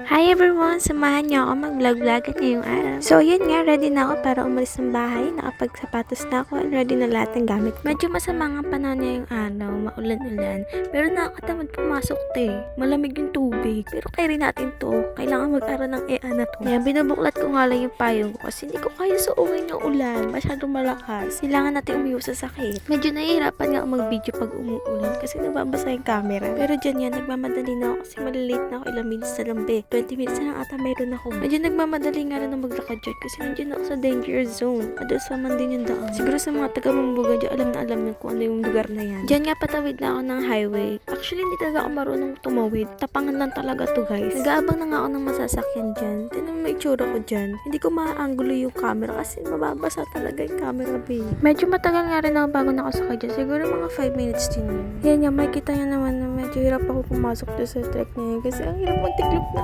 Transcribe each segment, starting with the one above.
Hi everyone! Samahan niyo ako mag-vlog-vlog ngayong araw. So yun nga, ready na ako para umalis ng bahay. Nakapagsapatos na ako and ready na lahat ng gamit. Medyo masama nga panahon ngayong araw, maulan-ulan. Pero nakakatamad pumasok Malamig yung tubig. Pero kaya rin natin to. Kailangan mag-aral ng EA na to. Kaya binubuklat ko nga lang yung payong ko kasi hindi ko kaya suungin yung ulan. Masyadong malakas. Kailangan natin umiwas sa sakit. Medyo nahihirapan nga ako mag-video pag umuulan kasi nababasa yung camera. Pero dyan yan, nagmamadali na ako kasi malilate na ako ilang minutes na lang 20 minutes na lang ata mayroon ako. Medyo nagmamadali nga rin na maglakad dyan kasi nandiyan ako sa danger zone. Adasaman din yung daan. Siguro sa mga taga-Mambuga dyan, alam na kung ano yung lugar na yan. Dyan nga patawid na ako ng highway. Actually, hindi talaga ako marunong tumawid. Tapangan lang talaga to guys. Nag-aabang na nga ako ng masasakyan dyan. Tinan mo may itsura ko dyan. Hindi ko ma-angulo yung camera kasi mababasa talaga yung camera Medyo matagal nga rin ako bago nakasakay dyan. Siguro mga 5 minutes din yun. Yan nga, makikita nyo naman na medyo hirap ako pumasok dyan sa trek na yun kasi ang hirap magtiklop na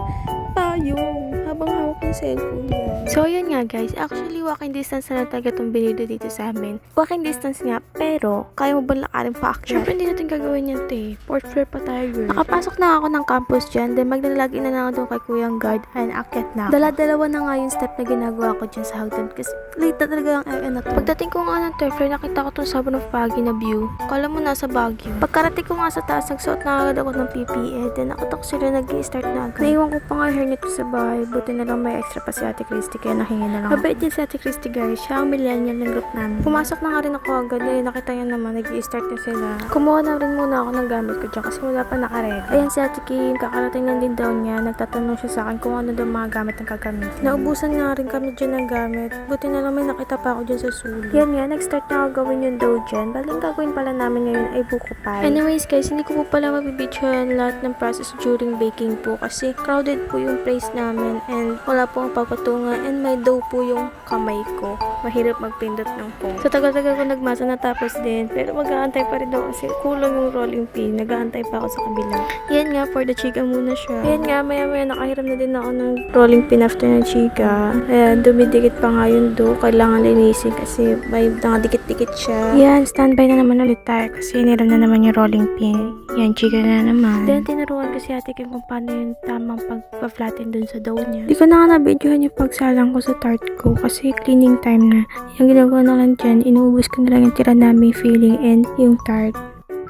payong habang hawak yung cellphone niya. So yun nga guys, actually walking distance na talaga itong binili dito sa amin. Walking distance nga, pero kaya mo ba lakarin pa akyat? Siyempre hindi natin gagawin yan fourth floor pa tayo girl. Nakapasok na ako ng campus dyan, then maglalagin na lang ako doon kay Kuyang Guard and akyat na ako. Dala-dalawa na nga yung step na ginagawa ko dyan sa hagdan kasi late na talaga ang EA na to. Pagdating ko nga ng third floor, nakita ko itong sobrang foggy na view. Kala mo nasa Baguio. Pagkarating ko nga sa taas, nagsuot na agad ako ng PPE, then nakatok sila nag-i-start na agad. Naiwan ko pa nga hairnet ko sa bahay, buti na lang may extra pa si Ate Christy kaya nahingi na lang. Mabait din si Ate Christy guys, siya ang millennial ng group namin. Pumasok na nga rin ako agad, nakita niya naman, nag-i-start na sila. Kumuha na rin muna ako ng gamit ko dyan kasi wala pa nakaredy. Ayan si Ate Kim, kakarating lang din daw niya, nagtatanong siya sa akin kung ano daw mga gamit ang gagamitin. Naubusan nga rin kami dyan ng gamit, buti na lang may nakita pa ako dyan sa sulo. Yan nga, nag-start na ako gawin yung dough dyan, baling gagawin pala namin ngayon ay buko pie. Anyways guys, hindi ko po pala mabibidyohan lahat ng process during baking po kasi crowded po yung place namin and wala po ang papatungan and may dough po yung kamay ko. Mahirap magpindot ng phone. Sa tagal-tagal ko nagmasa natapos din pero mag-aantay pa rin daw kasi kulang yung rolling pin. Nag-aantay pa ako sa kabila. Yan nga, for the chika muna siya. Yan nga, maya-maya nakahiram na din ako ng rolling pin after ng chika. Ayan, dumidikit pa nga yung dough. Kailangan linisin kasi may nakadikit-dikit siya. Yan, standby na naman ulit tayo kasi hiniram na naman yung rolling pin. Yan, chika na naman. Then, tinuruan ko si Ate Kim kung paano yung tamang pag-flatten dun sa dough niya. Di ko na nga na-videohan yung pagsalang ko sa tart ko kasi cleaning time na. Yung ginagawa na lang dyan, inuubos ko na lang yung tira namin filling and yung tart.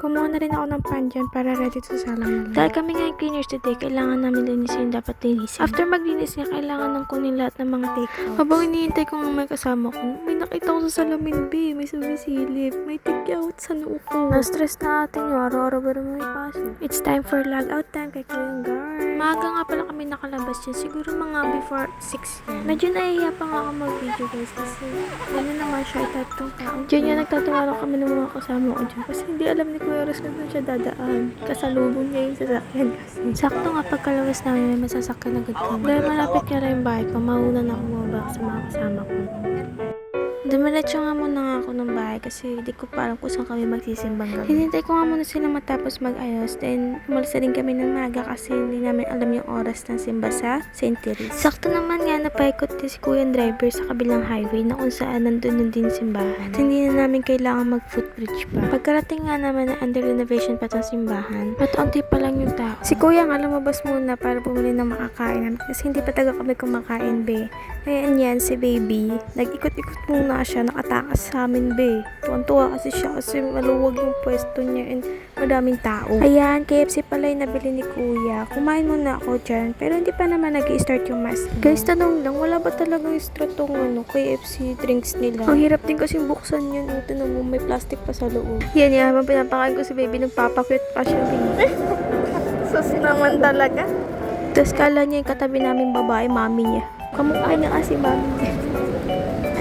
Kumuha na rin ako ng pan dyan para ready to salang na lang. Dahil kami nga yung cleaners today, kailangan namin linisin yung dapat linisin. After maglinis nga, kailangan nang kunin lahat ng mga take-out. Habang hinihintay ko nga may kasama ko, may nakita ko sa salamin may sumisilip, may take-out sa noo ko. Na-stress na atin yung araw-araw ba naman may pasok. It's time for log out time kay Kuyang Guard. Maaga nga pala kami nakalabas dyan, siguro mga before 6 yan. Medyo nahihiya pa nga ako mag-video guys kasi gano'n naman siya itatong tao. Diyan yan, nagtatawa lang kami ng mga kasama ko dyan kasi hindi alam ni Kuya Ros na doon siya dadaan. Kasalubong niya yung sasakyan kasi. Sakto nga pagkalabas namin may masasakyan agad kami. Dahil malapit nga lang yung bahay ko, mauna na ako mababa sa mga kasama ko. Dumiretso nga muna nga ako ng bahay kasi di ko pa alam kung saan kami magsisimbang gabi. Hinintay ko nga muna sila matapos mag-ayos. Then, umalis na rin kami ng maga kasi hindi namin alam yung oras ng simba sa St. Therese. Sakto naman nga napaikot din si Kuyang driver sa kabilang highway na kung saan nandun din simbahan. At hindi na namin kailangan mag-footbridge pa. Pagkarating nga naman na under renovation pa itong simbahan, mataunti pa lang yung tao. Si Kuya nga lumabas muna para bumili ng makakain kasi hindi pa taga kami kumakain Ayan yan, si baby. Nag-ikot-ikot muna siya, nakatakas sa amin Tuwan-tuwa kasi siya kasi maluwag yung pwesto niya and madaming tao. Ayan, KFC pala yung nabili ni Kuya. Kumain muna ako dyan, pero hindi pa naman nag-i-start yung mask. Guys, tanong lang, wala ba talaga yung straw tong KFC drinks nila? Ang hirap din kasi buksan yun. Tanong mo, may plastic pa sa loob. Yan, habang pinapakain ko si baby, nagpapakwit pa siya. Sus naman talaga. Tapos kala niya yung katabi namin babae, mami niya. Kamukha niya kasi mami niya.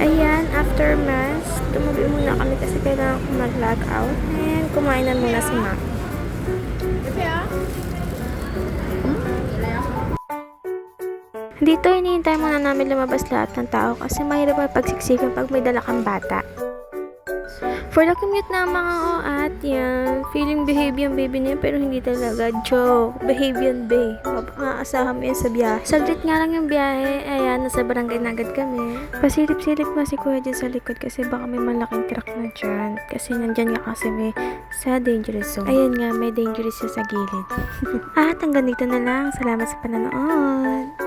Ayan, after mass, tumabi muna kami kasi kailangan ko mag-log out. And kumain na muna si mami. Dito, hinihintay muna namin lumabas lahat ng tao kasi mahirap ang pagsiksikan pag may dala kang bata. For the commute na mga oat, yan, Feeling behave yung baby na yun, pero hindi talaga. Joke. Behave yun, be. Maaasahan mo yan sa biyahe. Saglit nga lang yung biyahe. Ayan, nasa barangay na agad kami. Pasilip-silip nga si kuya dyan sa likod kasi baka may malaking truck na dyan. Kasi nandyan nga kasi may sa dangerous zone. Ayan nga, may dangerous siya sa gilid. At hanggang dito na lang. Salamat sa panonood.